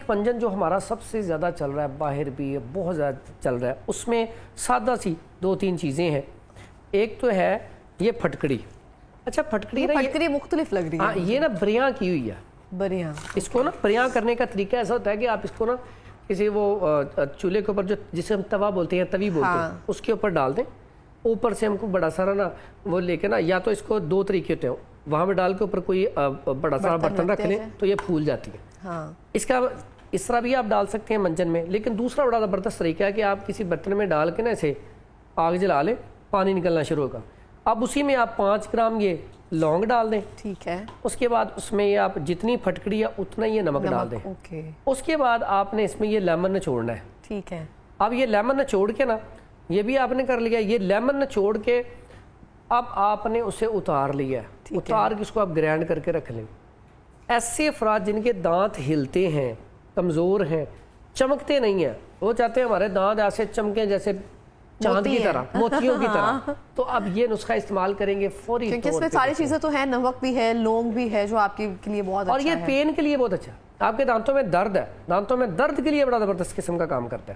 एक मंजन जो हमारा सबसे ज़्यादा चल रहा है, बाहर भी है, बहुत ज़्यादा चल रहा है, उसमें सादा सी 2-3 चीज़ें हैं। एक तो है ये फटकड़ी। अच्छा फटकड़ी ना, फटकड़ी मुख्तलिफ लग रही है। हाँ, ये ना बरियां की हुई है। बरियां। इसको ना बरियां करने का तरीका ऐसा होता है कि आप इसको ना किसी वो चूल्हे के ऊपर, जो जिसे हम तवा बोलते हैं, तवी बोलते हैं, उसके ऊपर डाल दें। ऊपर से हमको बड़ा सारा ना वो लेके ना, या तो इसको 2 तरीके होते हैं, वहाँ में डाल के ऊपर कोई बड़ा सारा बर्तन रख लें तो ये फूल जाती है। हाँ। इसका इस तरह भी आप डाल सकते हैं मंजन में। लेकिन दूसरा बड़ा ज़बरदस्त तरीका है कि आप किसी बर्तन में डाल के ना इसे आग जला लें, पानी निकलना शुरू होगा। अब उसी में आप 5 ग्राम ये लौंग डाल दें। ठीक है। उसके बाद उसमें ये आप जितनी फटकड़ी है उतना ये नमक डाल दें। ओके। उसके बाद आपने इसमें ये लेमन निचोड़ना है। ठीक है। अब ये लेमन निचोड़ के ना, ये भी आपने कर लिया। ये लेमन निचोड़ के अब आपने उसे उतार लिया है। उतार के उसको आप ग्राइंड करके रख लें। ऐसे अफराद जिनके दांत हिलते हैं, कमज़ोर हैं, चमकते नहीं हैं, वो चाहते हैं हमारे दांत ऐसे चमके जैसे चांद की तरह, मोतियों की तरह, तो अब ये नुस्खा इस्तेमाल करेंगे फौरी। क्योंकि इसमें सारी चीजें तो है, नमक भी है, लौंग भी है, जो आपके के लिए बहुत अच्छा है। और ये पेन के लिए बहुत अच्छा है। आपके दांतों में दर्द है, दांतों में दर्द के लिए बड़ा ज़बरदस्त किस्म का काम करता है।